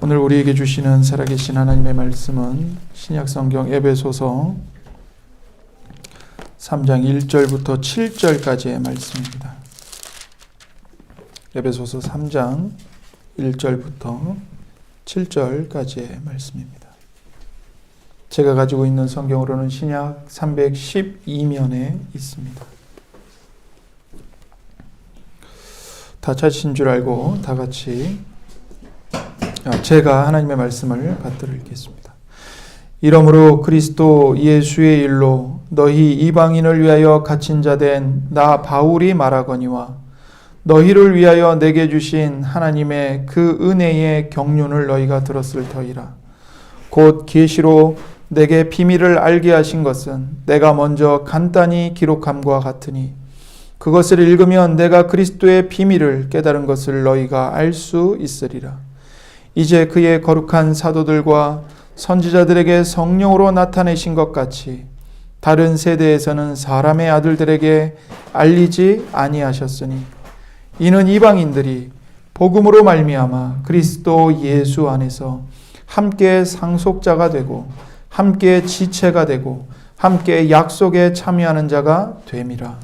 오늘 우리에게 주시는 살아계신 하나님의 말씀은 신약성경 에베소서 3장 1절부터 7절까지의 말씀입니다. 에베소서 3장 1절부터 7절까지의 말씀입니다. 제가 가지고 있는 성경으로는 신약 312면에 있습니다. 다 찾으신 줄 알고 다 같이 제가 하나님의 말씀을 받들어 읽겠습니다. 이러므로 그리스도 예수의 일로 너희 이방인을 위하여 갇힌 자 된 나 바울이 말하거니와 너희를 위하여 내게 주신 하나님의 그 은혜의 경륜을 너희가 들었을 터이라. 곧 계시로 내게 비밀을 알게 하신 것은 내가 먼저 간단히 기록함과 같으니 그것을 읽으면 내가 그리스도의 비밀을 깨달은 것을 너희가 알 수 있으리라. 이제 그의 거룩한 사도들과 선지자들에게 성령으로 나타내신 것 같이 다른 세대에서는 사람의 아들들에게 알리지 아니하셨으니 이는 이방인들이 복음으로 말미암아 그리스도 예수 안에서 함께 상속자가 되고 함께 지체가 되고 함께 약속에 참여하는 자가 됨이라.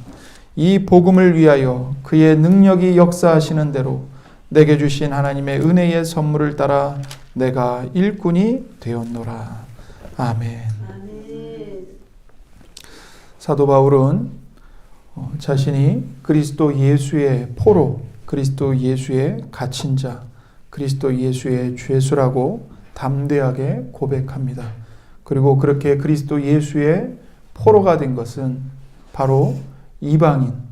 이 복음을 위하여 그의 능력이 역사하시는 대로 내게 주신 하나님의 은혜의 선물을 따라 내가 일꾼이 되었노라. 아멘. 사도 바울은 자신이 그리스도 예수의 포로, 그리스도 예수의 갇힌 자, 그리스도 예수의 죄수라고 담대하게 고백합니다. 그리고 그렇게 그리스도 예수의 포로가 된 것은 바로 이방인,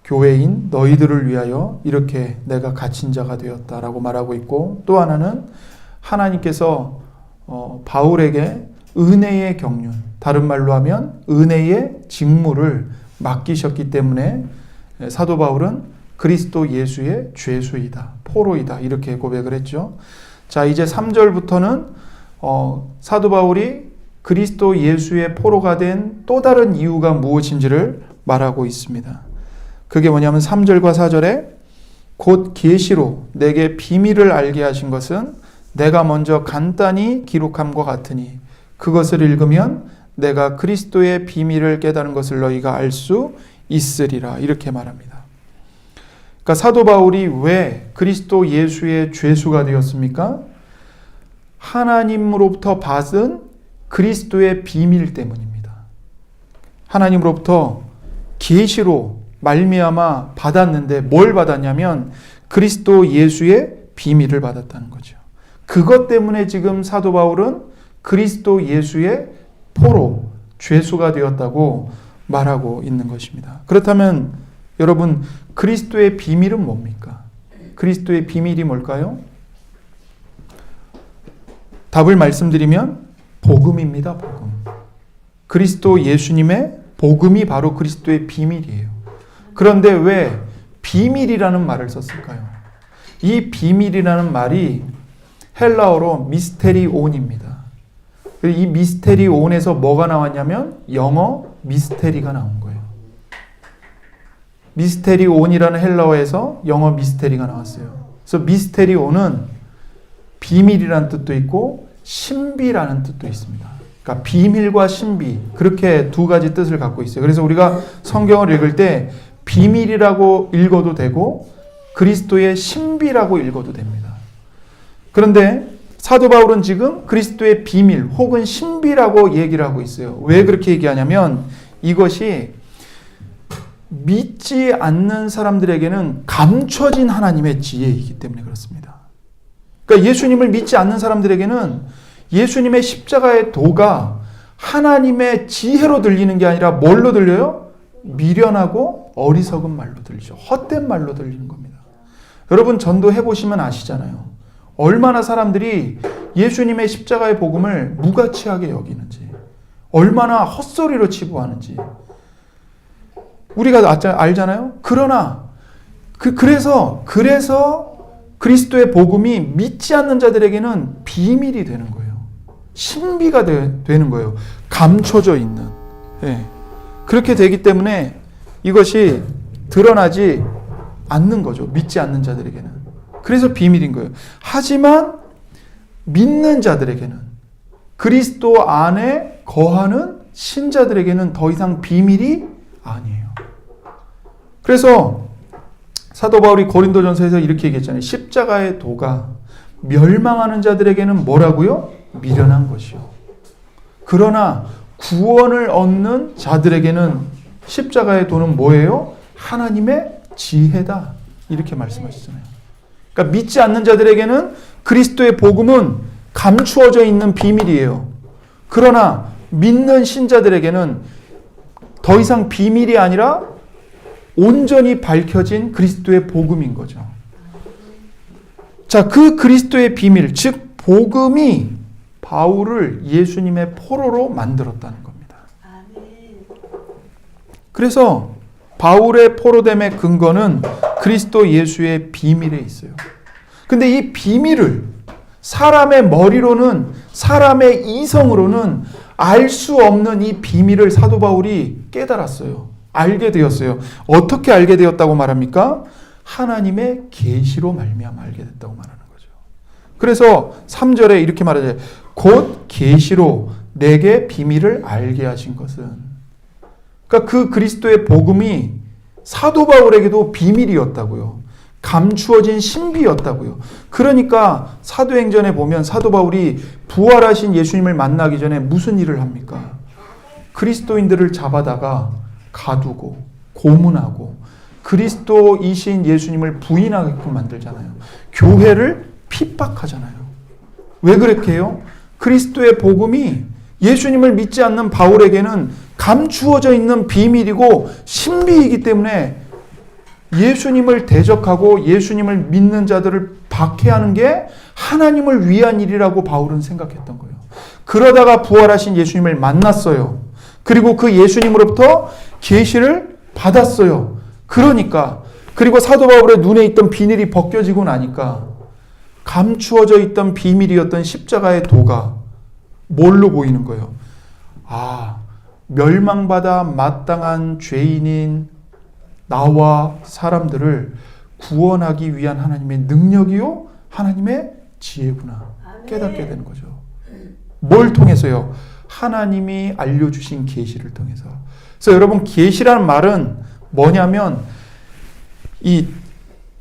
교회인 너희들을 위하여 이렇게 내가 갇힌 자가 되었다라고 말하고 있고, 또 하나는 하나님께서 바울에게 은혜의 경륜, 다른 말로 하면 은혜의 직무를 맡기셨기 때문에 사도 바울은 그리스도 예수의 죄수이다, 포로이다 이렇게 고백을 했죠. 자, 이제 3절부터는 사도 바울이 그리스도 예수의 포로가 된 또 다른 이유가 무엇인지를 말하고 있습니다. 그게 뭐냐면 3절과 4절에 곧 계시로 내게 비밀을 알게 하신 것은 내가 먼저 간단히 기록함과 같으니 그것을 읽으면 내가 그리스도의 비밀을 깨달은 것을 너희가 알 수 있으리라 이렇게 말합니다. 그러니까 사도 바울이 왜 그리스도 예수의 죄수가 되었습니까? 하나님으로부터 받은 그리스도의 비밀 때문입니다. 하나님으로부터 계시로 말미암아 받았는데 뭘 받았냐면 그리스도 예수의 비밀을 받았다는 거죠. 그것 때문에 지금 사도 바울은 그리스도 예수의 포로, 죄수가 되었다고 말하고 있는 것입니다. 그렇다면 여러분, 그리스도의 비밀은 뭡니까? 그리스도의 비밀이 뭘까요? 답을 말씀드리면 복음입니다. 복음. 그리스도 예수님의 복음이 바로 그리스도의 비밀이에요. 그런데 왜 비밀이라는 말을 썼을까요? 이 비밀이라는 말이 헬라어로 미스테리온입니다. 이 미스테리온에서 뭐가 나왔냐면 영어 미스테리가 나온 거예요. 미스테리온이라는 헬라어에서 영어 미스테리가 나왔어요. 그래서 미스테리온은 비밀이라는 뜻도 있고 신비라는 뜻도 있습니다. 그러니까 비밀과 신비, 그렇게 두 가지 뜻을 갖고 있어요. 그래서 우리가 성경을 읽을 때 비밀이라고 읽어도 되고 그리스도의 신비라고 읽어도 됩니다. 그런데 사도 바울은 지금 그리스도의 비밀 혹은 신비라고 얘기를 하고 있어요. 왜 그렇게 얘기하냐면 이것이 믿지 않는 사람들에게는 감춰진 하나님의 지혜이기 때문에 그렇습니다. 그러니까 예수님을 믿지 않는 사람들에게는 예수님의 십자가의 도가 하나님의 지혜로 들리는 게 아니라 뭘로 들려요? 미련하고 어리석은 말로 들리죠. 헛된 말로 들리는 겁니다. 여러분 전도 해보시면 아시잖아요. 얼마나 사람들이 예수님의 십자가의 복음을 무가치하게 여기는지, 얼마나 헛소리로 치부하는지 우리가 알잖아요. 그러나 그래서 그리스도의 복음이 믿지 않는 자들에게는 비밀이 되는 거예요. 신비가 되는 거예요. 감춰져 있는. 네. 그렇게 되기 때문에 이것이 드러나지 않는 거죠. 믿지 않는 자들에게는. 그래서 비밀인 거예요. 하지만 믿는 자들에게는, 그리스도 안에 거하는 신자들에게는 더 이상 비밀이 아니에요. 그래서 사도 바울이 고린도전서에서 이렇게 얘기했잖아요. 십자가의 도가 멸망하는 자들에게는 뭐라고요? 미련한 것이요. 그러나 구원을 얻는 자들에게는 십자가의 도는 뭐예요? 하나님의 지혜다. 이렇게 말씀하시잖아요. 그러니까 믿지 않는 자들에게는 그리스도의 복음은 감추어져 있는 비밀이에요. 그러나 믿는 신자들에게는 더 이상 비밀이 아니라 온전히 밝혀진 그리스도의 복음인 거죠. 자, 그 그리스도의 비밀, 즉 복음이 바울을 예수님의 포로로 만들었다는 겁니다. 그래서 바울의 포로됨의 근거는 그리스도 예수의 비밀에 있어요. 근데 이 비밀을 사람의 머리로는, 사람의 이성으로는 알 수 없는 이 비밀을 사도 바울이 깨달았어요. 알게 되었어요. 어떻게 알게 되었다고 말합니까? 하나님의 계시로 말미암아 알게 됐다고 말하는 거죠. 그래서 3절에 이렇게 말하죠. 곧 계시로 내게 비밀을 알게 하신 것은. 그러니까 그 그리스도의 복음이 사도 바울에게도 비밀이었다고요. 감추어진 신비였다고요. 그러니까 사도행전에 보면 사도 바울이 부활하신 예수님을 만나기 전에 무슨 일을 합니까? 그리스도인들을 잡아다가 가두고 고문하고 그리스도이신 예수님을 부인하게끔 만들잖아요. 교회를 핍박하잖아요. 왜 그렇게 해요? 그리스도의 복음이 예수님을 믿지 않는 바울에게는 감추어져 있는 비밀이고 신비이기 때문에 예수님을 대적하고 예수님을 믿는 자들을 박해하는 게 하나님을 위한 일이라고 바울은 생각했던 거예요. 그러다가 부활하신 예수님을 만났어요. 그리고 그 예수님으로부터 계시를 받았어요. 그러니까, 그리고 사도 바울의 눈에 있던 비늘이 벗겨지고 나니까 감추어져 있던 비밀이었던 십자가의 도가 뭘로 보이는 거예요? 아, 멸망받아 마땅한 죄인인 나와 사람들을 구원하기 위한 하나님의 능력이요, 하나님의 지혜구나 깨닫게 되는 거죠. 뭘 통해서요? 하나님이 알려주신 계시를 통해서. 그래서 여러분, 계시라는 말은 뭐냐면 이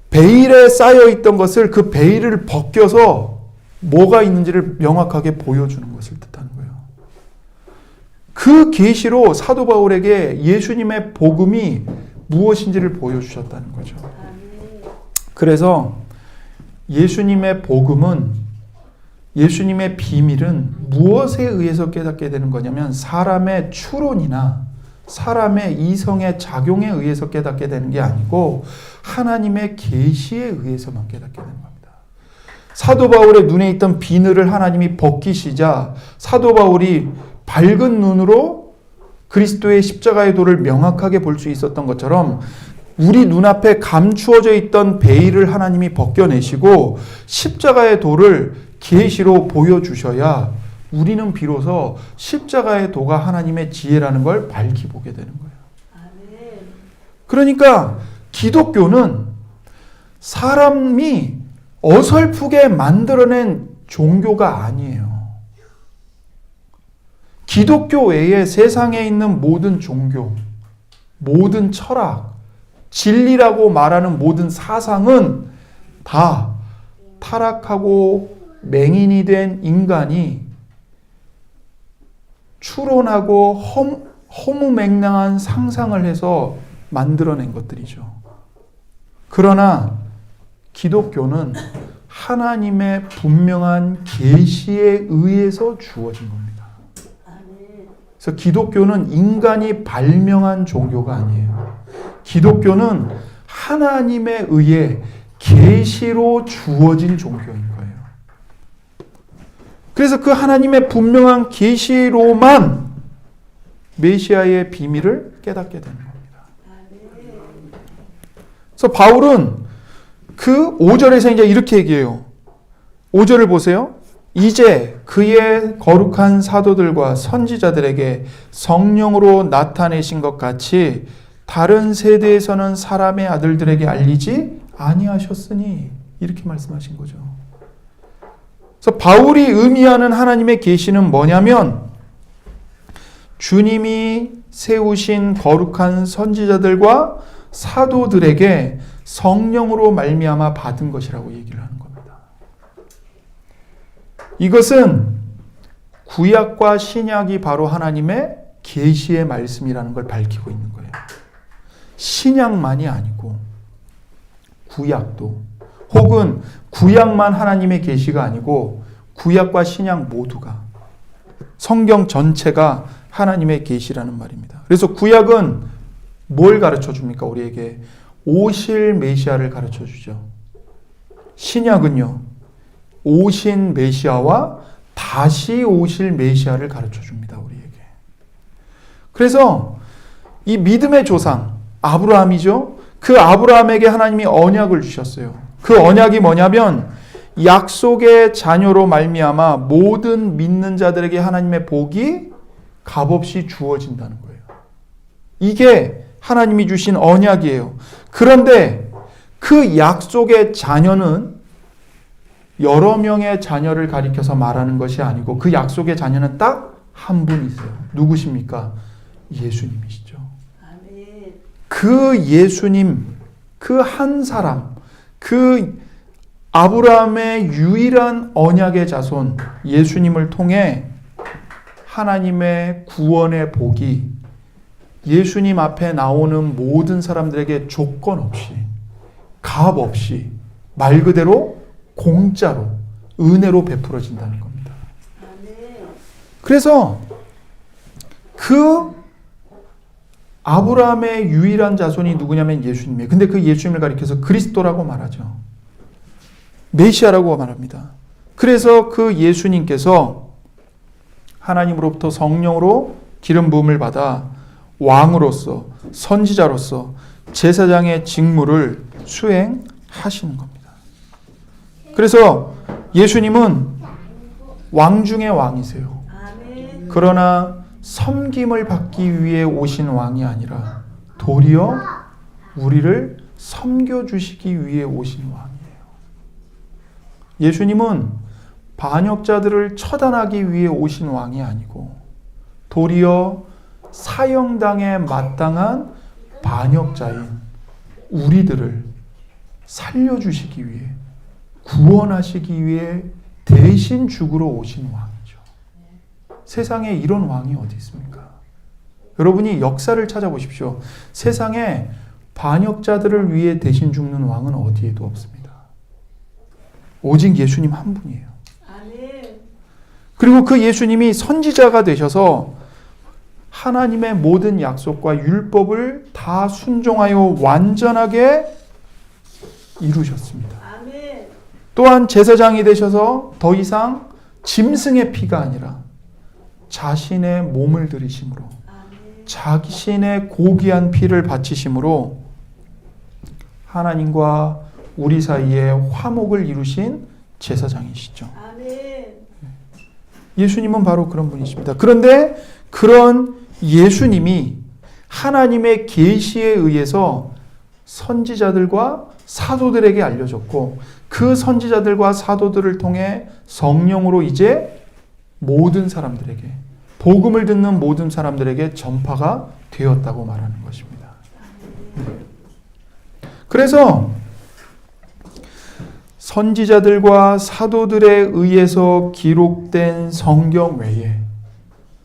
베일에 쌓여 있던 것을, 그 베일을 벗겨서 뭐가 있는지를 명확하게 보여주는 것을 뜻하는 거예요. 그 계시로 사도 바울에게 예수님의 복음이 무엇인지를 보여주셨다는 거죠. 그래서 예수님의 복음은, 예수님의 비밀은 무엇에 의해서 깨닫게 되는 거냐면 사람의 추론이나 사람의 이성의 작용에 의해서 깨닫게 되는 게 아니고 하나님의 계시에 의해서만 깨닫게 되는 겁니다. 사도 바울의 눈에 있던 비늘을 하나님이 벗기시자 사도 바울이 밝은 눈으로 그리스도의 십자가의 도를 명확하게 볼 수 있었던 것처럼 우리 눈앞에 감추어져 있던 베일을 하나님이 벗겨내시고 십자가의 도를 계시로 보여주셔야 우리는 비로소 십자가의 도가 하나님의 지혜라는 걸 밝히 보게 되는 거예요. 그러니까 기독교는 사람이 어설프게 만들어낸 종교가 아니에요. 기독교 외에 세상에 있는 모든 종교, 모든 철학, 진리라고 말하는 모든 사상은 다 타락하고 맹인이 된 인간이 추론하고 허무맹랑한 상상을 해서 만들어낸 것들이죠. 그러나 기독교는 하나님의 분명한 계시에 의해서 주어진 겁니다. 그래서 기독교는 인간이 발명한 종교가 아니에요. 기독교는 하나님에 의해 계시로 주어진 종교인 거예요. 그래서 그 하나님의 분명한 계시로만 메시아의 비밀을 깨닫게 되는 겁니다. 그래서 바울은 그 5절에서 이제 이렇게 얘기해요. 5절을 보세요. 이제 그의 거룩한 사도들과 선지자들에게 성령으로 나타내신 것 같이 다른 세대에서는 사람의 아들들에게 알리지 아니하셨으니, 이렇게 말씀하신 거죠. 그래서 바울이 의미하는 하나님의 계시는 뭐냐면 주님이 세우신 거룩한 선지자들과 사도들에게 성령으로 말미암아 받은 것이라고 얘기를 하는 겁니다. 이것은 구약과 신약이 바로 하나님의 계시의 말씀이라는 걸 밝히고 있는 거예요. 신약만이 아니고 구약도, 혹은 구약만 하나님의 계시가 아니고 구약과 신약 모두가, 성경 전체가 하나님의 계시라는 말입니다. 그래서 구약은 뭘 가르쳐 줍니까? 우리에게 오실 메시아를 가르쳐 주죠. 신약은요, 오신 메시아와 다시 오실 메시아를 가르쳐 줍니다, 우리에게. 그래서 이 믿음의 조상 아브라함이죠. 그 아브라함에게 하나님이 언약을 주셨어요. 그 언약이 뭐냐면 약속의 자녀로 말미암아 모든 믿는 자들에게 하나님의 복이 값없이 주어진다는 거예요. 이게 하나님이 주신 언약이에요. 그런데 그 약속의 자녀는 여러 명의 자녀를 가리켜서 말하는 것이 아니고 그 약속의 자녀는 딱 한 분 있어요. 누구십니까? 예수님이시죠. 그 예수님, 그 한 사람, 그 아브라함의 유일한 언약의 자손 예수님을 통해 하나님의 구원의 복이 예수님 앞에 나오는 모든 사람들에게 조건 없이, 값 없이, 말 그대로 공짜로, 은혜로 베풀어진다는 겁니다. 그래서 그 아브라함의 유일한 자손이 누구냐면 예수님이에요. 근데 그 예수님을 가리켜서 그리스도라고 말하죠. 메시아라고 말합니다. 그래서 그 예수님께서 하나님으로부터 성령으로 기름 부음을 받아 왕으로서, 선지자로서 제사장의 직무를 수행하시는 겁니다. 그래서 예수님은 왕 중의 왕이세요. 그러나 섬김을 받기 위해 오신 왕이 아니라 도리어 우리를 섬겨주시기 위해 오신 왕이에요. 예수님은 반역자들을 처단하기 위해 오신 왕이 아니고 도리어 사형당에 마땅한 반역자인 우리들을 살려주시기 위해, 구원하시기 위해 대신 죽으러 오신 왕이죠. 세상에 이런 왕이 어디 있습니까? 여러분이 역사를 찾아보십시오. 세상에 반역자들을 위해 대신 죽는 왕은 어디에도 없습니다. 오직 예수님 한 분이에요. 그리고 그 예수님이 선지자가 되셔서 하나님의 모든 약속과 율법을 다 순종하여 완전하게 이루셨습니다. 또한 제사장이 되셔서 더 이상 짐승의 피가 아니라 자신의 몸을 들이심으로, 자신의 고귀한 피를 바치심으로 하나님과 우리 사이에 화목을 이루신 제사장이시죠. 예수님은 바로 그런 분이십니다. 그런데 그런 예수님이 하나님의 계시에 의해서 선지자들과 사도들에게 알려졌고 그 선지자들과 사도들을 통해 성령으로 이제 모든 사람들에게, 복음을 듣는 모든 사람들에게 전파가 되었다고 말하는 것입니다. 그래서 선지자들과 사도들에 의해서 기록된 성경 외에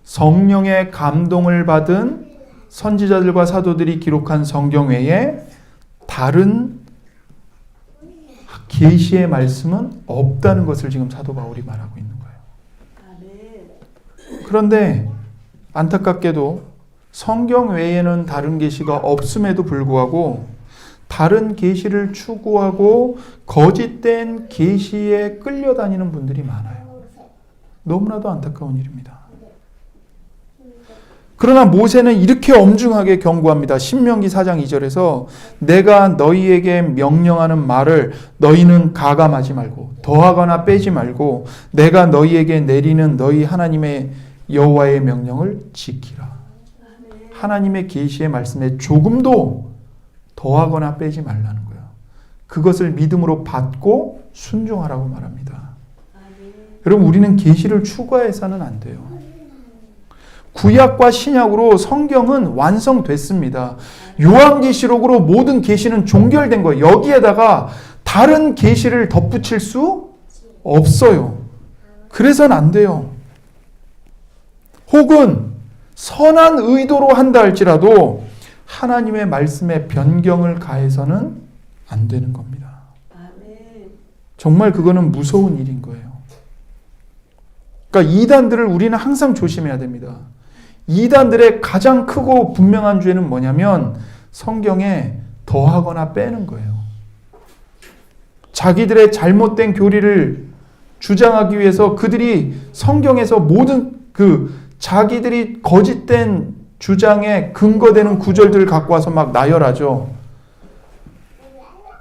성령의 감동을 받은 선지자들과 사도들이 기록한 성경 외에 다른 계시의 말씀은 없다는 것을 지금 사도 바울이 말하고 있는 거예요. 그런데 안타깝게도 성경 외에는 다른 계시가 없음에도 불구하고 다른 계시를 추구하고 거짓된 계시에 끌려다니는 분들이 많아요. 너무나도 안타까운 일입니다. 그러나 모세는 이렇게 엄중하게 경고합니다. 신명기 4장 2절에서 내가 너희에게 명령하는 말을 너희는 가감하지 말고 더하거나 빼지 말고 내가 너희에게 내리는 너희 하나님의 여호와의 명령을 지키라. 하나님의 계시의 말씀에 조금도 더하거나 빼지 말라는 거예요. 그것을 믿음으로 받고 순종하라고 말합니다. 여러분, 우리는 계시를 추구해서는 안 돼요. 구약과 신약으로 성경은 완성됐습니다. 요한계시록으로 모든 계시는 종결된 거예요. 여기에다가 다른 계시를 덧붙일 수 없어요. 그래서는 안 돼요. 혹은 선한 의도로 한다 할지라도 하나님의 말씀에 변경을 가해서는 안 되는 겁니다. 정말 그거는 무서운 일인 거예요. 그러니까 이단들을 우리는 항상 조심해야 됩니다. 이단들의 가장 크고 분명한 죄는 뭐냐면 성경에 더하거나 빼는 거예요. 자기들의 잘못된 교리를 주장하기 위해서 그들이 성경에서 모든 자기들이 거짓된 주장에 근거되는 구절들을 갖고 와서 막 나열하죠.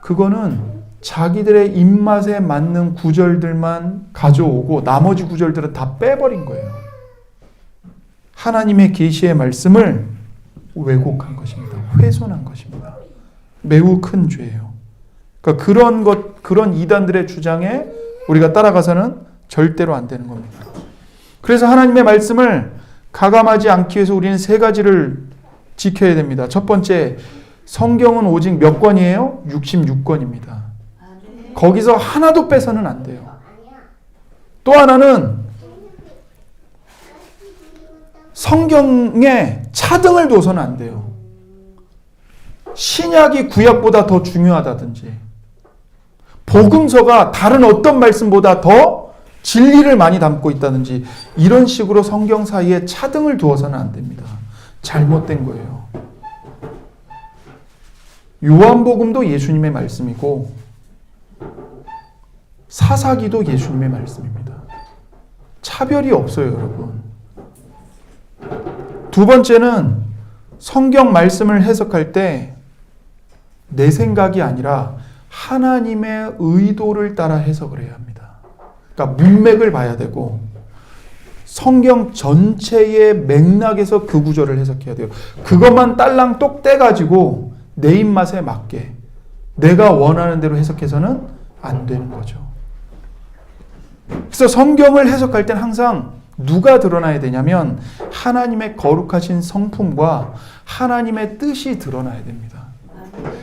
그거는 자기들의 입맛에 맞는 구절들만 가져오고 나머지 구절들은 다 빼버린 거예요. 하나님의 계시의 말씀을 왜곡한 것입니다. 훼손한 것입니다. 매우 큰 죄예요. 그러니까 그런 이단들의 주장에 우리가 따라가서는 절대로 안 되는 겁니다. 그래서 하나님의 말씀을 가감하지 않기 위해서 우리는 세 가지를 지켜야 됩니다. 첫 번째, 성경은 오직 몇 권이에요? 66권입니다. 거기서 하나도 빼서는 안 돼요. 또 하나는 성경에 차등을 둬서는 안 돼요. 신약이 구약보다 더 중요하다든지 복음서가 다른 어떤 말씀보다 더 진리를 많이 담고 있다든지 이런 식으로 성경 사이에 차등을 두어서는 안 됩니다. 잘못된 거예요. 요한복음도 예수님의 말씀이고 사사기도 예수님의 말씀입니다. 차별이 없어요, 여러분. 두 번째는 성경 말씀을 해석할 때 내 생각이 아니라 하나님의 의도를 따라 해석을 해야 합니다. 그러니까 문맥을 봐야 되고 성경 전체의 맥락에서 그 구절을 해석해야 돼요. 그것만 딸랑 똑 떼가지고 내 입맛에 맞게 내가 원하는 대로 해석해서는 안 되는 거죠. 그래서 성경을 해석할 때는 항상 누가 드러나야 되냐면 하나님의 거룩하신 성품과 하나님의 뜻이 드러나야 됩니다.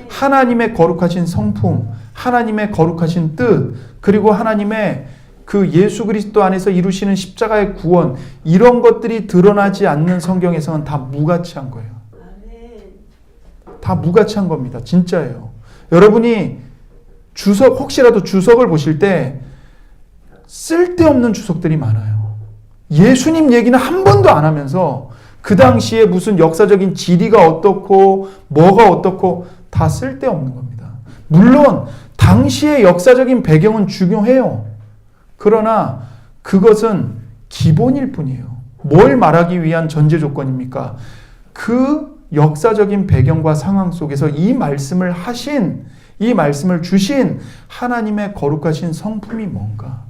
하나님의 거룩하신 성품, 하나님의 거룩하신 뜻, 그리고 하나님의 그 예수 그리스도 안에서 이루시는 십자가의 구원, 이런 것들이 드러나지 않는 성경에서는 다 무가치한 거예요. 다 무가치한 겁니다. 진짜예요. 여러분이 혹시라도 주석을 보실 때 쓸데없는 주석들이 많아요. 예수님 얘기는 한 번도 안 하면서 그 당시에 무슨 역사적인 지리가 어떻고 뭐가 어떻고 다 쓸데없는 겁니다. 물론 당시의 역사적인 배경은 중요해요. 그러나 그것은 기본일 뿐이에요. 뭘 말하기 위한 전제 조건입니까? 그 역사적인 배경과 상황 속에서 이 말씀을 주신 하나님의 거룩하신 성품이 뭔가?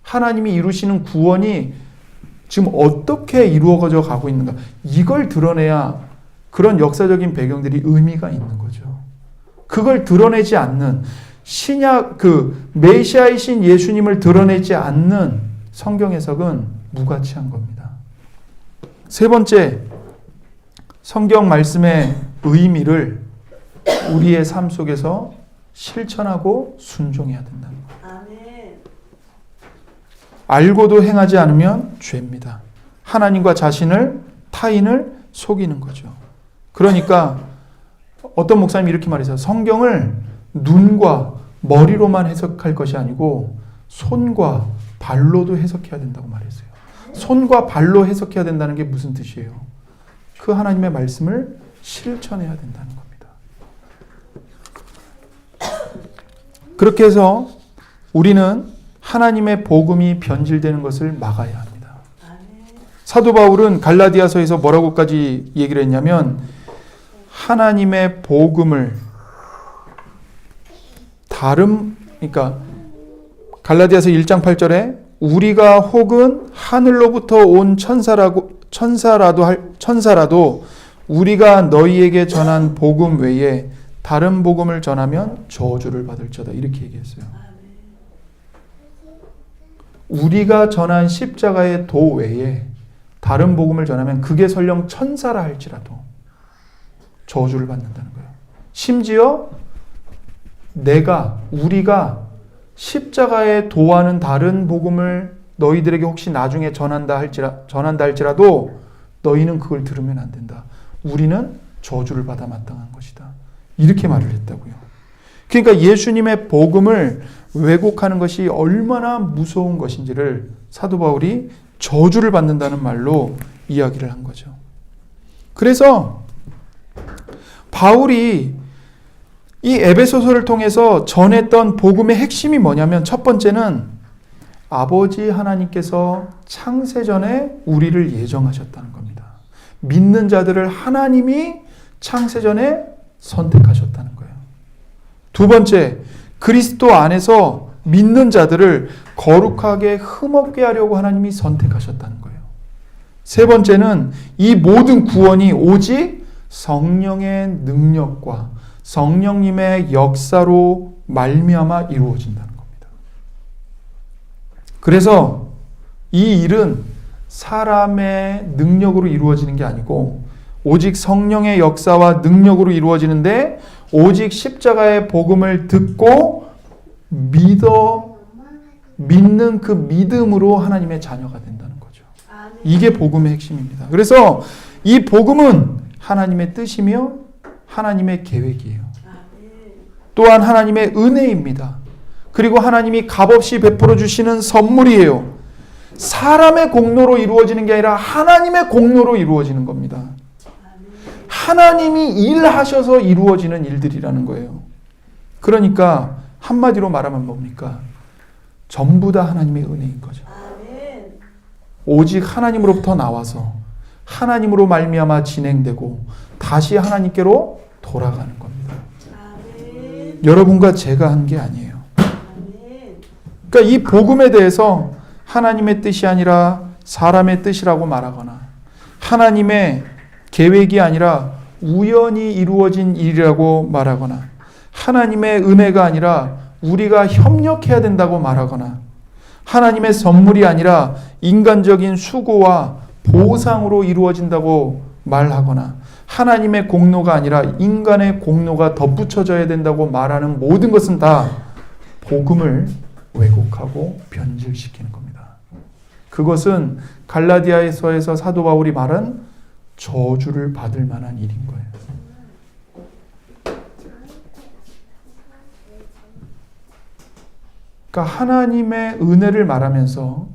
하나님이 이루시는 구원이 지금 어떻게 이루어져 가고 있는가? 이걸 드러내야 그런 역사적인 배경들이 의미가 있는 거죠. 그걸 드러내지 않는 신약 메시아이신 예수님을 드러내지 않는 성경 해석은 무가치한 겁니다. 세 번째, 성경 말씀의 의미를 우리의 삶 속에서 실천하고 순종해야 된다는 거예요. 알고도 행하지 않으면 죄입니다. 하나님과 타인을 속이는 거죠. 그러니까 어떤 목사님이 이렇게 말했어요. 성경을 눈과 머리로만 해석할 것이 아니고 손과 발로도 해석해야 된다고 말했어요. 손과 발로 해석해야 된다는 게 무슨 뜻이에요? 그 하나님의 말씀을 실천해야 된다는 겁니다. 그렇게 해서 우리는 하나님의 복음이 변질되는 것을 막아야 합니다. 사도 바울은 갈라디아서에서 뭐라고까지 얘기를 했냐면 하나님의 복음을 그러니까 갈라디아서 1장 8절에 우리가 혹은 하늘로부터 온 천사라도 우리가 너희에게 전한 복음 외에 다른 복음을 전하면 저주를 받을지어다 이렇게 얘기했어요. 우리가 전한 십자가의 도 외에 다른 복음을 전하면 그게 설령 천사라 할지라도 저주를 받는다는 거예요. 심지어 우리가 십자가에 도하는 다른 복음을 너희들에게 혹시 나중에 전한다 할지라도 너희는 그걸 들으면 안 된다. 우리는 저주를 받아 마땅한 것이다. 이렇게 말을 했다고요. 그러니까 예수님의 복음을 왜곡하는 것이 얼마나 무서운 것인지를 사도 바울이 저주를 받는다는 말로 이야기를 한 거죠. 그래서 바울이 이 에베소서를 통해서 전했던 복음의 핵심이 뭐냐면 첫 번째는 아버지 하나님께서 창세전에 우리를 예정하셨다는 겁니다. 믿는 자들을 하나님이 창세전에 선택하셨다는 거예요. 두 번째, 그리스도 안에서 믿는 자들을 거룩하게 흠없게 하려고 하나님이 선택하셨다는 거예요. 세 번째는 이 모든 구원이 오직 성령의 능력과 성령님의 역사로 말미암아 이루어진다는 겁니다. 그래서 이 일은 사람의 능력으로 이루어지는 게 아니고 오직 성령의 역사와 능력으로 이루어지는데 오직 십자가의 복음을 듣고 믿는 그 믿음으로 하나님의 자녀가 된다는 거죠. 이게 복음의 핵심입니다. 그래서 이 복음은 하나님의 뜻이며 하나님의 계획이에요. 또한 하나님의 은혜입니다. 그리고 하나님이 값없이 베풀어 주시는 선물이에요. 사람의 공로로 이루어지는 게 아니라 하나님의 공로로 이루어지는 겁니다. 하나님이 일하셔서 이루어지는 일들이라는 거예요. 그러니까 한마디로 말하면 뭡니까? 전부 다 하나님의 은혜인 거죠. 오직 하나님으로부터 나와서 하나님으로 말미암아 진행되고 다시 하나님께로 돌아가는 겁니다. 여러분과 제가 한 게 아니에요. 그러니까 이 복음에 대해서 하나님의 뜻이 아니라 사람의 뜻이라고 말하거나 하나님의 계획이 아니라 우연히 이루어진 일이라고 말하거나 하나님의 은혜가 아니라 우리가 협력해야 된다고 말하거나 하나님의 선물이 아니라 인간적인 수고와 보상으로 이루어진다고 말하거나 하나님의 공로가 아니라 인간의 공로가 덧붙여져야 된다고 말하는 모든 것은 다 복음을 왜곡하고 변질시키는 겁니다. 그것은 갈라디아서에서 사도 바울이 말한 저주를 받을 만한 일인 거예요. 그러니까 하나님의 은혜를 말하면서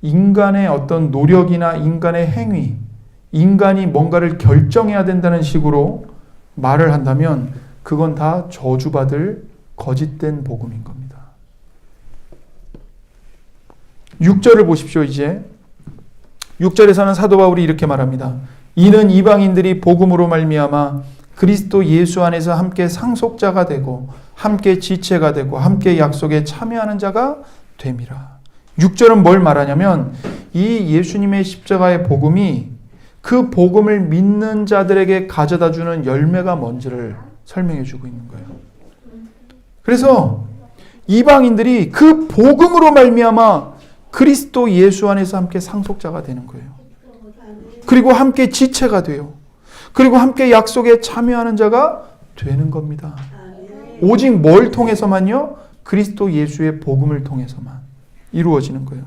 인간의 어떤 노력이나 인간의 행위, 인간이 뭔가를 결정해야 된다는 식으로 말을 한다면 그건 다 저주받을 거짓된 복음인 겁니다. 6절을 보십시오. 이제 6절에서는 사도 바울이 이렇게 말합니다. 이는 이방인들이 복음으로 말미암아 그리스도 예수 안에서 함께 상속자가 되고 함께 지체가 되고 함께 약속에 참여하는 자가 됨이라. 6절은 뭘 말하냐면 이 예수님의 십자가의 복음이 그 복음을 믿는 자들에게 가져다 주는 열매가 뭔지를 설명해 주고 있는 거예요. 그래서 이방인들이 그 복음으로 말미암아 그리스도 예수 안에서 함께 상속자가 되는 거예요. 그리고 함께 지체가 돼요. 그리고 함께 약속에 참여하는 자가 되는 겁니다. 오직 뭘 통해서만요? 그리스도 예수의 복음을 통해서만 이루어지는 거예요.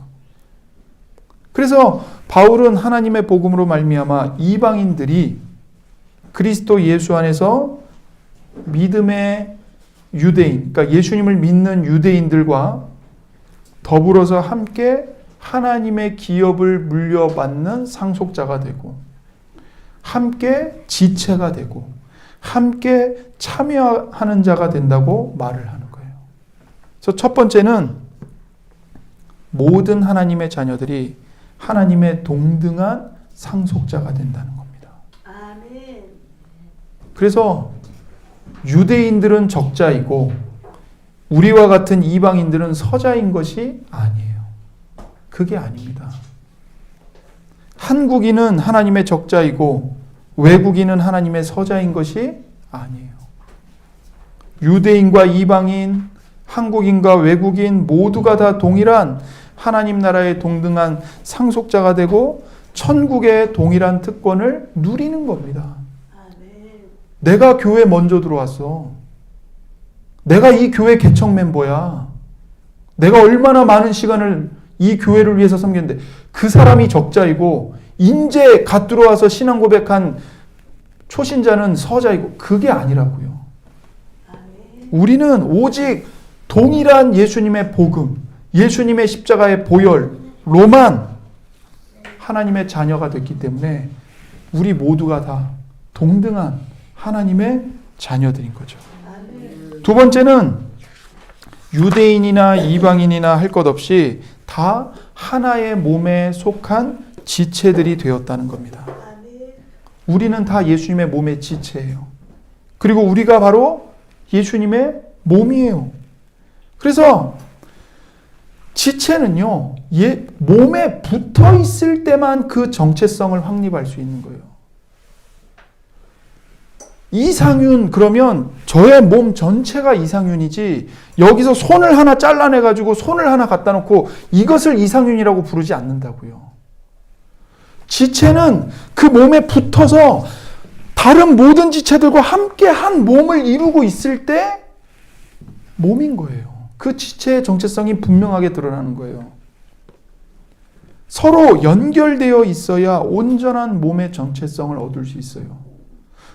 그래서 바울은 하나님의 복음으로 말미암아 이방인들이 그리스도 예수 안에서 믿음의 유대인, 그러니까 예수님을 믿는 유대인들과 더불어서 함께 하나님의 기업을 물려받는 상속자가 되고 함께 지체가 되고 함께 참여하는 자가 된다고 말을 하는 거예요. 그래서 첫 번째는 모든 하나님의 자녀들이 하나님의 동등한 상속자가 된다는 겁니다. 그래서 유대인들은 적자이고 우리와 같은 이방인들은 서자인 것이 아니에요. 그게 아닙니다. 한국인은 하나님의 적자이고 외국인은 하나님의 서자인 것이 아니에요. 유대인과 이방인, 한국인과 외국인 모두가 다 동일한 하나님 나라의 동등한 상속자가 되고 천국의 동일한 특권을 누리는 겁니다. 내가 교회 먼저 들어왔어. 내가 이 교회 개척 멤버야. 내가 얼마나 많은 시간을 이 교회를 위해서 섬겼는데 그 사람이 적자이고 인제 갓 들어와서 신앙 고백한 초신자는 서자이고 그게 아니라고요. 우리는 오직 동일한 예수님의 복음, 예수님의 십자가의 보혈로만 하나님의 자녀가 됐기 때문에 우리 모두가 다 동등한 하나님의 자녀들인 거죠. 두 번째는 유대인이나 이방인이나 할 것 없이 다 하나의 몸에 속한 지체들이 되었다는 겁니다. 우리는 다 예수님의 몸의 지체예요. 그리고 우리가 바로 예수님의 몸이에요. 그래서 지체는요, 몸에 붙어 있을 때만 그 정체성을 확립할 수 있는 거예요. 이상윤 그러면 저의 몸 전체가 이상윤이지 여기서 손을 하나 잘라내가지고 손을 하나 갖다 놓고 이것을 이상윤이라고 부르지 않는다고요. 지체는 그 몸에 붙어서 다른 모든 지체들과 함께 한 몸을 이루고 있을 때 몸인 거예요. 그 지체의 정체성이 분명하게 드러나는 거예요. 서로 연결되어 있어야 온전한 몸의 정체성을 얻을 수 있어요.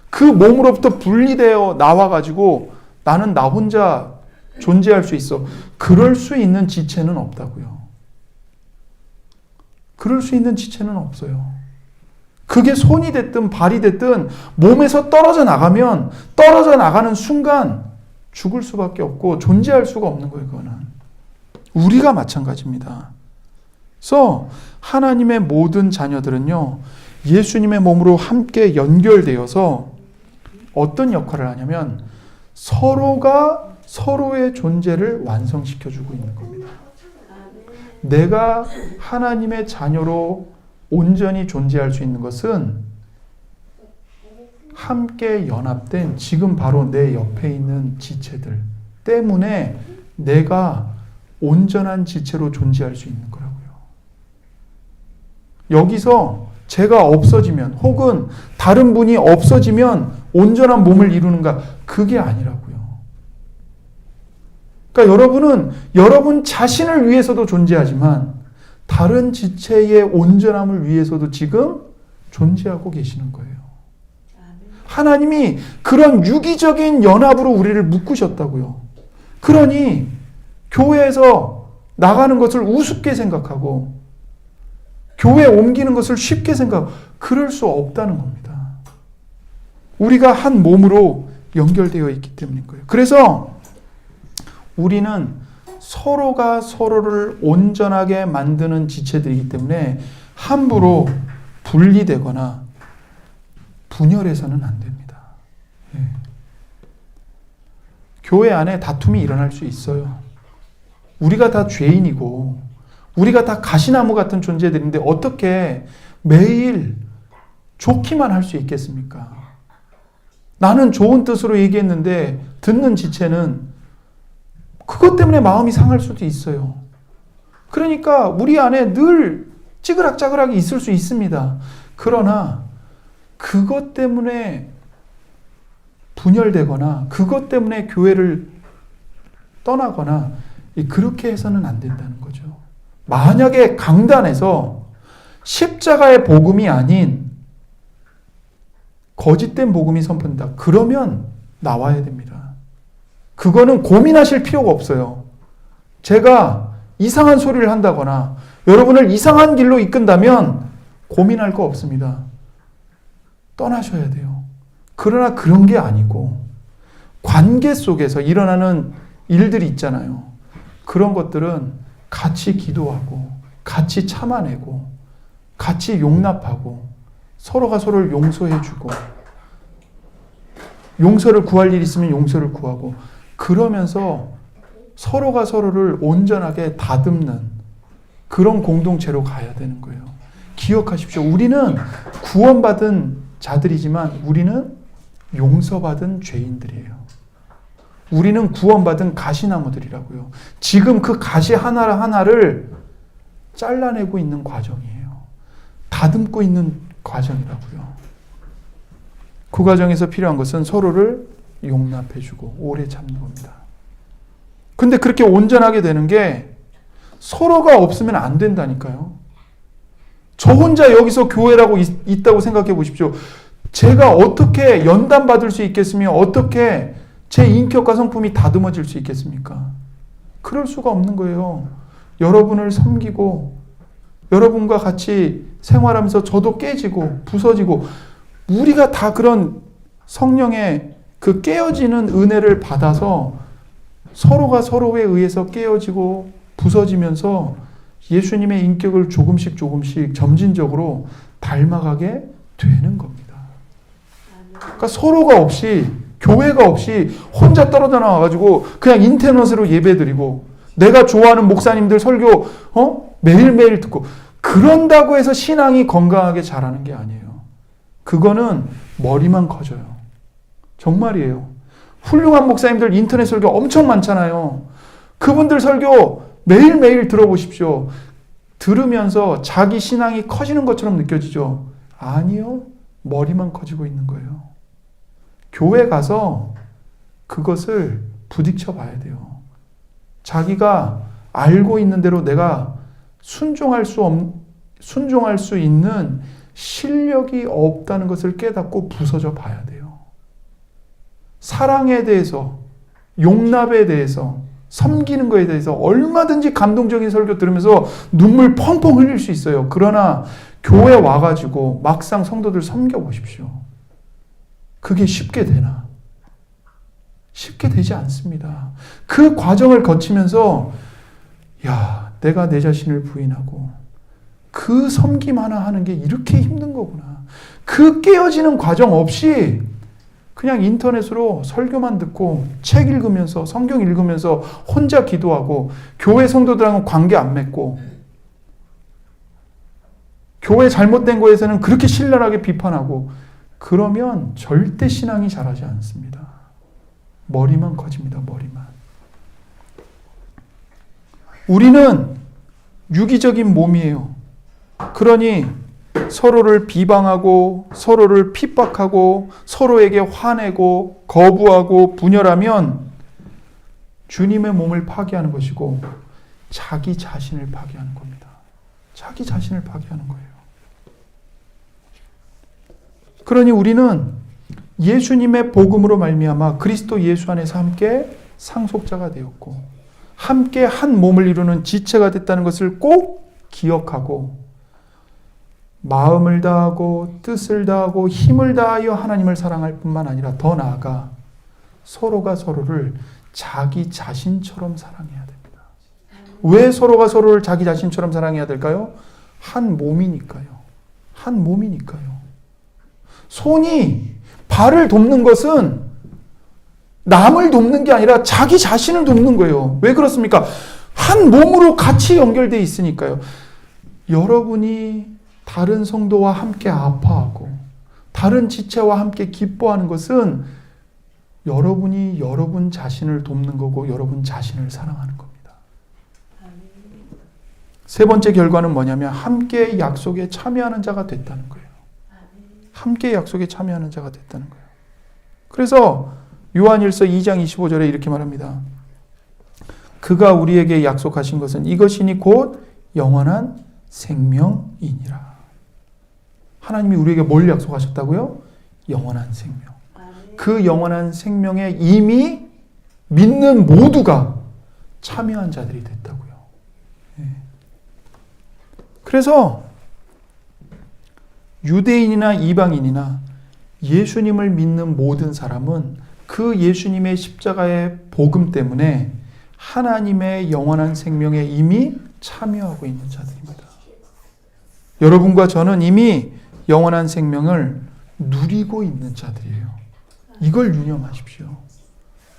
그 몸으로부터 분리되어 나와가지고 나는 나 혼자 존재할 수 있어. 그럴 수 있는 지체는 없다고요. 그럴 수 있는 지체는 없어요. 그게 손이 됐든 발이 됐든 몸에서 떨어져 나가면 떨어져 나가는 순간 죽을 수밖에 없고 존재할 수가 없는 거예요. 그거는. 우리가 마찬가지입니다. 그래서 하나님의 모든 자녀들은요, 예수님의 몸으로 함께 연결되어서 어떤 역할을 하냐면 서로가 서로의 존재를 완성시켜주고 있는 겁니다. 내가 하나님의 자녀로 온전히 존재할 수 있는 것은 함께 연합된 지금 바로 내 옆에 있는 지체들 때문에 내가 온전한 지체로 존재할 수 있는 거라고요. 여기서 제가 없어지면 혹은 다른 분이 없어지면 온전한 몸을 이루는가? 그게 아니라고요. 그러니까 여러분은 여러분 자신을 위해서도 존재하지만 다른 지체의 온전함을 위해서도 지금 존재하고 계시는 거예요. 하나님이 그런 유기적인 연합으로 우리를 묶으셨다고요. 그러니 교회에서 나가는 것을 우습게 생각하고 교회에 옮기는 것을 쉽게 생각하고 그럴 수 없다는 겁니다. 우리가 한 몸으로 연결되어 있기 때문인 거예요. 그래서 우리는 서로가 서로를 온전하게 만드는 지체들이기 때문에 함부로 분리되거나 분열해서는 안 됩니다. 예. 교회 안에 다툼이 일어날 수 있어요. 우리가 다 죄인이고 우리가 다 가시나무 같은 존재들인데 어떻게 매일 좋기만 할 수 있겠습니까? 나는 좋은 뜻으로 얘기했는데 듣는 지체는 그것 때문에 마음이 상할 수도 있어요. 그러니까 우리 안에 늘 찌그락짜그락이 있을 수 있습니다. 그러나 그것 때문에 분열되거나 그것 때문에 교회를 떠나거나 그렇게 해서는 안 된다는 거죠. 만약에 강단에서 십자가의 복음이 아닌 거짓된 복음이 선포된다. 그러면 나와야 됩니다. 그거는 고민하실 필요가 없어요. 제가 이상한 소리를 한다거나 여러분을 이상한 길로 이끈다면 고민할 거 없습니다. 떠나셔야 돼요. 그러나 그런 게 아니고 관계 속에서 일어나는 일들이 있잖아요. 그런 것들은 같이 기도하고 같이 참아내고 같이 용납하고 서로가 서로를 용서해주고 용서를 구할 일 있으면 용서를 구하고 그러면서 서로가 서로를 온전하게 다듬는 그런 공동체로 가야 되는 거예요. 기억하십시오. 우리는 구원받은 자들이지만 우리는 용서받은 죄인들이에요. 우리는 구원받은 가시나무들이라고요. 지금 그 가시 하나를 잘라내고 있는 과정이에요. 다듬고 있는 과정이라고요. 그 과정에서 필요한 것은 서로를 용납해주고 오래 참는 겁니다. 근데 그렇게 온전하게 되는 게 서로가 없으면 안 된다니까요. 저 혼자 여기서 교회라고 있다고 생각해 보십시오. 제가 어떻게 연단 받을 수 있겠으며 어떻게 제 인격과 성품이 다듬어질 수 있겠습니까? 그럴 수가 없는 거예요. 여러분을 섬기고 여러분과 같이 생활하면서 저도 깨지고 부서지고 우리가 다 그런 성령의 그 깨어지는 은혜를 받아서 서로가 서로에 의해서 깨어지고 부서지면서 예수님의 인격을 조금씩 점진적으로 닮아가게 되는 겁니다. 그러니까 서로가 없이 교회가 없이 혼자 떨어져 나와가지고 그냥 인터넷으로 예배드리고 내가 좋아하는 목사님들 설교 매일매일 듣고 그런다고 해서 신앙이 건강하게 자라는 게 아니에요. 그거는 머리만 커져요. 정말이에요. 훌륭한 목사님들 인터넷 설교 엄청 많잖아요. 그분들 설교 매일매일 들어보십시오. 들으면서 자기 신앙이 커지는 것처럼 느껴지죠? 아니요. 머리만 커지고 있는 거예요. 교회 가서 그것을 부딪혀 봐야 돼요. 자기가 알고 있는 대로 내가 순종할 수 있는 실력이 없다는 것을 깨닫고 부서져 봐야 돼요. 사랑에 대해서, 용납에 대해서, 섬기는 것에 대해서 얼마든지 감동적인 설교 들으면서 눈물 펑펑 흘릴 수 있어요. 그러나 교회 와가지고 막상 성도들 섬겨보십시오. 그게 쉽게 되나? 쉽게 되지 않습니다. 그 과정을 거치면서 내가 내 자신을 부인하고 그 섬김 하나 하는 게 이렇게 힘든 거구나. 그 깨어지는 과정 없이 그냥 인터넷으로 설교만 듣고 책 읽으면서 성경 읽으면서 혼자 기도하고 교회 성도들하고 관계 안 맺고 교회 잘못된 거에서는 그렇게 신랄하게 비판하고 그러면 절대 신앙이 자라지 않습니다. 머리만 커집니다. 머리만. 우리는 유기적인 몸이에요. 그러니 서로를 비방하고 서로를 핍박하고 서로에게 화내고 거부하고 분열하면 주님의 몸을 파괴하는 것이고 자기 자신을 파괴하는 겁니다. 자기 자신을 파괴하는 거예요. 그러니 우리는 예수님의 복음으로 말미암아 그리스도 예수 안에서 함께 상속자가 되었고 함께 한 몸을 이루는 지체가 됐다는 것을 꼭 기억하고 마음을 다하고 뜻을 다하고 힘을 다하여 하나님을 사랑할 뿐만 아니라 더 나아가 서로가 서로를 자기 자신처럼 사랑해야 됩니다. 왜 서로가 서로를 자기 자신처럼 사랑해야 될까요? 한 몸이니까요. 한 몸이니까요. 손이 발을 돕는 것은 남을 돕는 게 아니라 자기 자신을 돕는 거예요. 왜 그렇습니까? 한 몸으로 같이 연결되어 있으니까요. 여러분이 다른 성도와 함께 아파하고 다른 지체와 함께 기뻐하는 것은 여러분이 여러분 자신을 돕는 거고 여러분 자신을 사랑하는 겁니다. 세 번째 결과는 뭐냐면 함께 약속에 참여하는 자가 됐다는 거예요. 함께 약속에 참여하는 자가 됐다는 거예요. 그래서 요한일서 2장 25절에 이렇게 말합니다. 그가 우리에게 약속하신 것은 이것이니 곧 영원한 생명이니라. 하나님이 우리에게 뭘 약속하셨다고요? 영원한 생명. 그 영원한 생명에 이미 믿는 모두가 참여한 자들이 됐다고요. 그래서 유대인이나 이방인이나 예수님을 믿는 모든 사람은 그 예수님의 십자가의 복음 때문에 하나님의 영원한 생명에 이미 참여하고 있는 자들입니다. 여러분과 저는 이미 영원한 생명을 누리고 있는 자들이에요. 이걸 유념하십시오.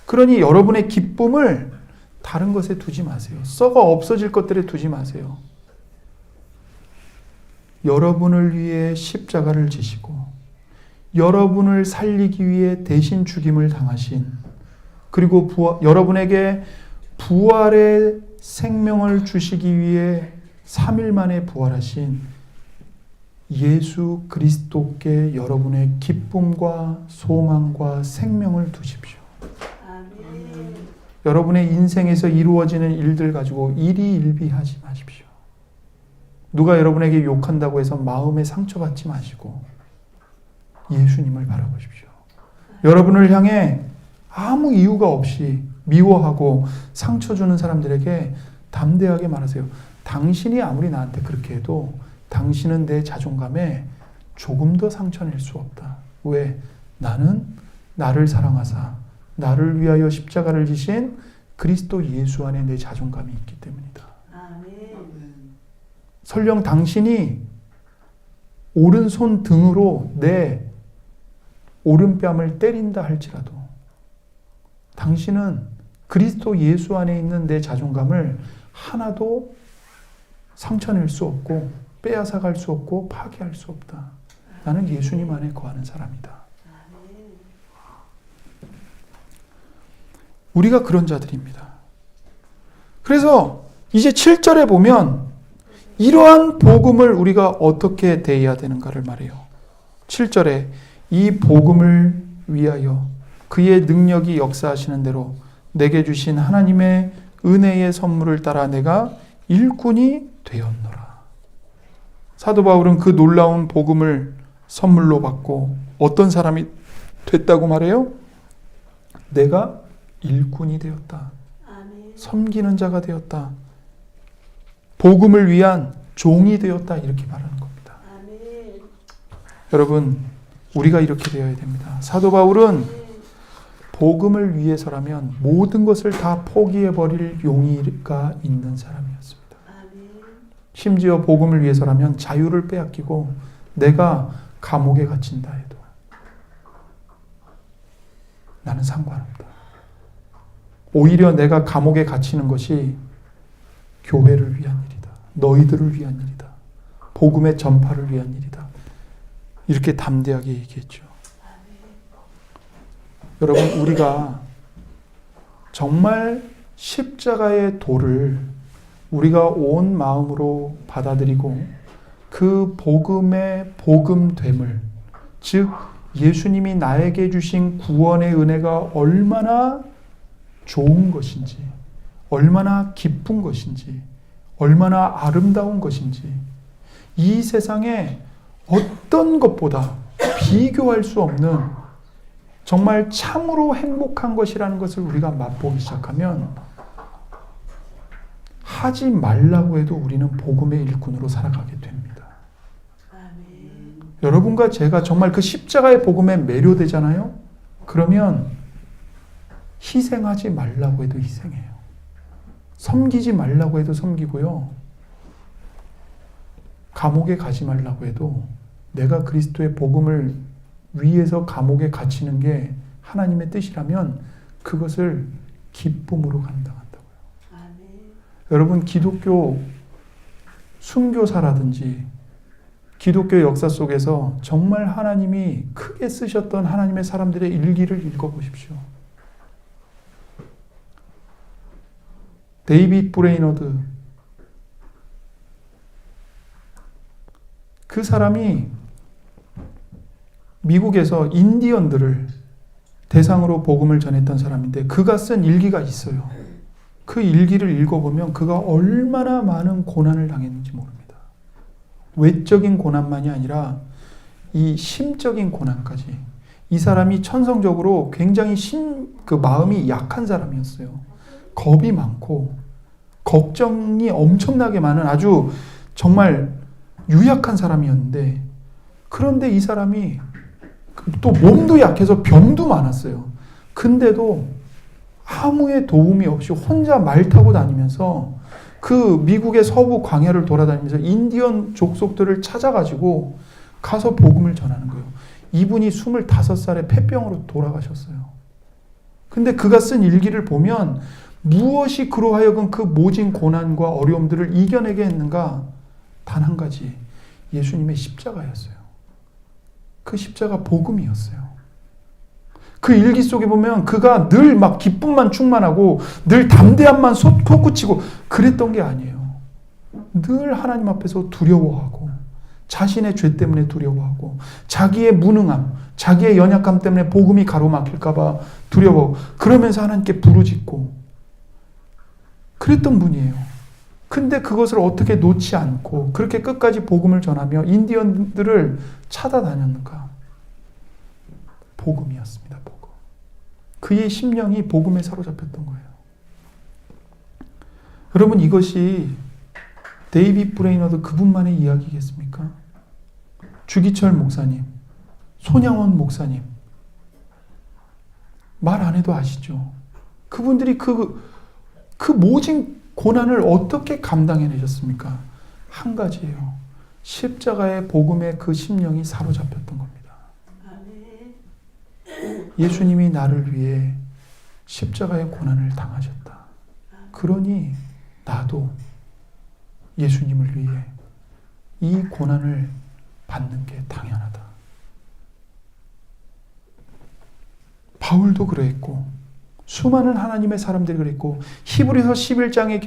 그러니 여러분의 기쁨을 다른 것에 두지 마세요. 썩어 없어질 것들에 두지 마세요. 여러분을 위해 십자가를 지시고 여러분을 살리기 위해 대신 죽임을 당하신 그리고 여러분에게 부활의 생명을 주시기 위해 3일 만에 부활하신 예수 그리스도께 여러분의 기쁨과 소망과 생명을 두십시오. 아멘. 여러분의 인생에서 이루어지는 일들 가지고 일희일비하지 마십시오. 누가 여러분에게 욕한다고 해서 마음에 상처받지 마시고 예수님을 바라보십시오. 여러분을 향해 아무 이유가 없이 미워하고 상처 주는 사람들에게 담대하게 말하세요. 당신이 아무리 나한테 그렇게 해도 당신은 내 자존감에 조금 더 상처낼 수 없다. 왜? 나는 나를 사랑하사 나를 위하여 십자가를 지신 그리스도 예수 안에 내 자존감이 있기 때문이다. 아멘. 설령 당신이 오른손 등으로 내 오른뺨을 때린다 할지라도 당신은 그리스도 예수 안에 있는 내 자존감을 하나도 상처낼 수 없고 빼앗아갈 수 없고 파괴할 수 없다. 나는 예수님 안에 거하는 사람이다. 우리가 그런 자들입니다. 그래서 이제 7절에 보면 이러한 복음을 우리가 어떻게 대해야 되는가를 말해요. 7절에 이 복음을 위하여 그의 능력이 역사하시는 대로 내게 주신 하나님의 은혜의 선물을 따라 내가 일꾼이 되었노라. 사도 바울은 그 놀라운 복음을 선물로 받고 어떤 사람이 됐다고 말해요? 내가 일꾼이 되었다. 아멘. 섬기는 자가 되었다. 복음을 위한 종이 되었다. 이렇게 말하는 겁니다. 아멘. 여러분, 우리가 이렇게 되어야 됩니다. 사도 바울은 복음을 위해서라면 모든 것을 다 포기해버릴 용의가 있는 사람이었습니다. 아멘. 심지어 복음을 위해서라면 자유를 빼앗기고 내가 감옥에 갇힌다 해도 나는 상관없다. 오히려 내가 감옥에 갇히는 것이 교회를 위한 일이다. 너희들을 위한 일이다. 복음의 전파를 위한 일이다. 이렇게 담대하게 얘기했죠. 여러분, 우리가 정말 십자가의 도를 우리가 온 마음으로 받아들이고 그 복음의 복음됨을, 즉 예수님이 나에게 주신 구원의 은혜가 얼마나 좋은 것인지, 얼마나 기쁜 것인지, 얼마나 아름다운 것인지, 이 세상에 어떤 것보다 비교할 수 없는 정말 참으로 행복한 것이라는 것을 우리가 맛보기 시작하면 하지 말라고 해도 우리는 복음의 일꾼으로 살아가게 됩니다. 아멘. 여러분과 제가 정말 그 십자가의 복음에 매료되잖아요? 그러면 희생하지 말라고 해도 희생해요. 섬기지 말라고 해도 섬기고요. 감옥에 가지 말라고 해도 내가 그리스도의 복음을 위해서 감옥에 갇히는 게 하나님의 뜻이라면 그것을 기쁨으로 감당한다고요. 아멘. 여러분, 기독교 순교사라든지 기독교 역사 속에서 정말 하나님이 크게 쓰셨던 하나님의 사람들의 일기를 읽어보십시오. 데이빗 브레이너드, 그 사람이 미국에서 인디언들을 대상으로 복음을 전했던 사람인데 그가 쓴 일기가 있어요. 그 일기를 읽어보면 그가 얼마나 많은 고난을 당했는지 모릅니다. 외적인 고난만이 아니라 이 심적인 고난까지. 이 사람이 천성적으로 굉장히 그 마음이 약한 사람이었어요. 겁이 많고 걱정이 엄청나게 많은 아주 정말 유약한 사람이었는데, 그런데 이 사람이 또 몸도 약해서 병도 많았어요. 근데도 아무의 도움이 없이 혼자 말 타고 다니면서 그 미국의 서부 광야를 돌아다니면서 인디언 족속들을 찾아가지고 가서 복음을 전하는 거예요. 이분이 25살에 폐병으로 돌아가셨어요. 근데 그가 쓴 일기를 보면 무엇이 그로 하여금 그 모진 고난과 어려움들을 이겨내게 했는가? 단 한 가지, 예수님의 십자가였어요. 그 십자가 복음이었어요. 그 일기 속에 보면 그가 늘 막 기쁨만 충만하고 늘 담대함만 솟구치고 그랬던 게 아니에요. 늘 하나님 앞에서 두려워하고 자신의 죄 때문에 두려워하고 자기의 무능함, 자기의 연약함 때문에 복음이 가로막힐까 봐 두려워. 그러면서 하나님께 부르짖고 그랬던 분이에요. 근데 그것을 어떻게 놓지 않고 그렇게 끝까지 복음을 전하며 인디언들을 찾아다녔는가? 복음이었습니다. 복음. 그의 심령이 복음에 사로잡혔던 거예요. 여러분, 이것이 데이빗 브레이너드 그분만의 이야기겠습니까? 주기철 목사님, 손양원 목사님, 말 안 해도 아시죠? 그분들이 그 모진 고난을 어떻게 감당해내셨습니까? 한 가지예요. 십자가의 복음에 그 심령이 사로잡혔던 겁니다. 아멘. 예수님이 나를 위해 십자가의 고난을 당하셨다. 그러니 나도 예수님을 위해 이 고난을 받는 게 당연하다. 바울도 그랬고 수많은 하나님의 사람들이 그랬고 히브리서 11장에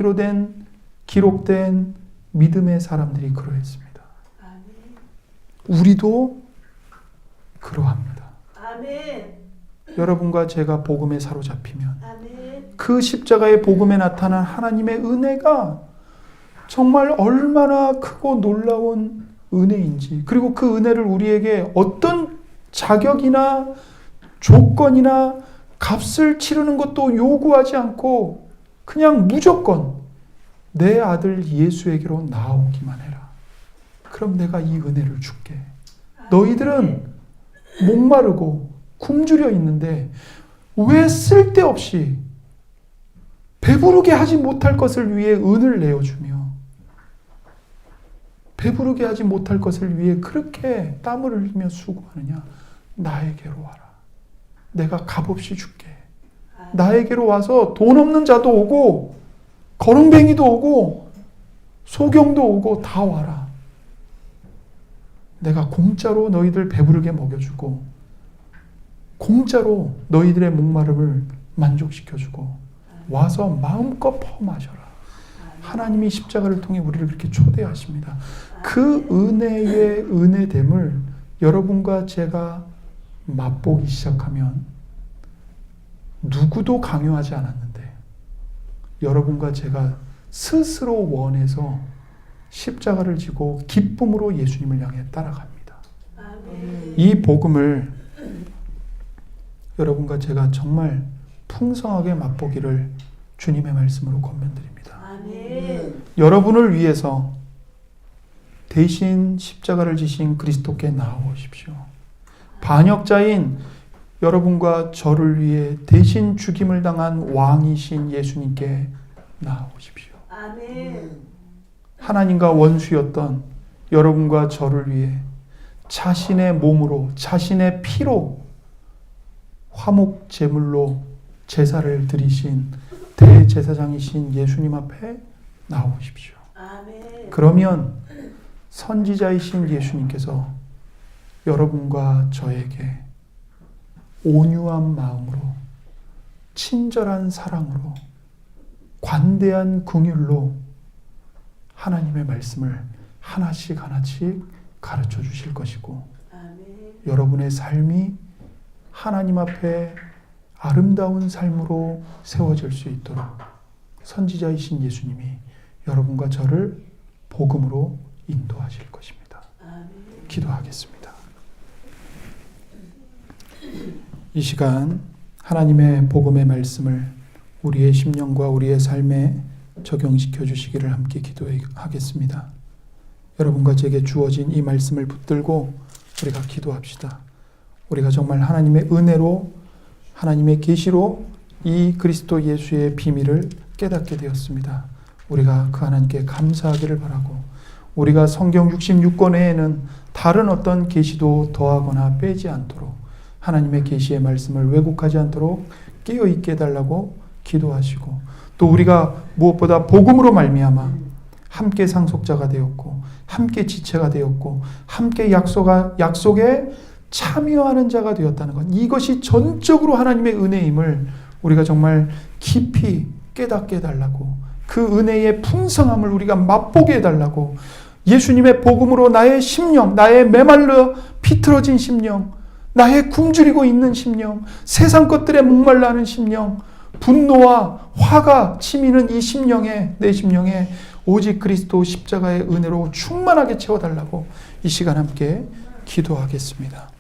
기록된 믿음의 사람들이 그러했습니다. 아멘. 우리도 그러합니다. 아멘. 여러분과 제가 복음에 사로잡히면 아멘. 그 십자가의 복음에 나타난 하나님의 은혜가 정말 얼마나 크고 놀라운 은혜인지, 그리고 그 은혜를 우리에게 어떤 자격이나 조건이나 값을 치르는 것도 요구하지 않고 그냥 무조건 내 아들 예수에게로 나오기만 해라. 그럼 내가 이 은혜를 줄게. 너희들은 목마르고 굶주려 있는데 왜 쓸데없이 배부르게 하지 못할 것을 위해 은을 내어주며 배부르게 하지 못할 것을 위해 그렇게 땀을 흘리며 수고하느냐? 나에게로 와라. 내가 값없이 줄게. 나에게로 와서 돈 없는 자도 오고 거렁뱅이도 오고 소경도 오고 다 와라. 내가 공짜로 너희들 배부르게 먹여주고 공짜로 너희들의 목마름을 만족시켜주고 와서 마음껏 퍼마셔라. 하나님이 십자가를 통해 우리를 그렇게 초대하십니다. 그 은혜의 은혜됨을 여러분과 제가 맛보기 시작하면 누구도 강요하지 않았는데 여러분과 제가 스스로 원해서 십자가를 지고 기쁨으로 예수님을 향해 따라갑니다. 아멘. 이 복음을 여러분과 제가 정말 풍성하게 맛보기를 주님의 말씀으로 권면드립니다. 아멘. 여러분을 위해서 대신 십자가를 지신 그리스도께 나아오십시오. 반역자인 여러분과 저를 위해 대신 죽임을 당한 왕이신 예수님께 나아오십시오. 아멘. 하나님과 원수였던 여러분과 저를 위해 자신의 몸으로 자신의 피로 화목 제물로 제사를 드리신 대제사장이신 예수님 앞에 나오십시오. 아멘. 그러면 선지자이신 예수님께서 여러분과 저에게 온유한 마음으로 친절한 사랑으로 관대한 긍휼로 하나님의 말씀을 하나씩 가르쳐 주실 것이고 아멘. 여러분의 삶이 하나님 앞에 아름다운 삶으로 세워질 수 있도록 선지자이신 예수님이 여러분과 저를 복음으로 인도하실 것입니다. 아멘. 기도하겠습니다. 이 시간 하나님의 복음의 말씀을 우리의 심령과 우리의 삶에 적용시켜 주시기를 함께 기도하겠습니다. 여러분과 제게 주어진 이 말씀을 붙들고 우리가 기도합시다. 우리가 정말 하나님의 은혜로 하나님의 계시로 이 그리스도 예수의 비밀을 깨닫게 되었습니다. 우리가 그 하나님께 감사하기를 바라고 우리가 성경 66권 외에는 다른 어떤 계시도 더하거나 빼지 않도록 하나님의 계시의 말씀을 왜곡하지 않도록 깨어있게 해달라고 기도하시고 또 우리가 무엇보다 복음으로 말미암아 함께 상속자가 되었고 함께 지체가 되었고 함께 약속에 참여하는 자가 되었다는 것, 이것이 전적으로 하나님의 은혜임을 우리가 정말 깊이 깨닫게 해달라고 그 은혜의 풍성함을 우리가 맛보게 해달라고, 예수님의 복음으로 나의 심령, 나의 메말라 비틀어진 심령, 나의 굶주리고 있는 심령, 세상 것들에 목말라 하는 심령, 분노와 화가 치미는 이 심령에, 내 심령에 오직 그리스도 십자가의 은혜로 충만하게 채워달라고 이 시간 함께 기도하겠습니다.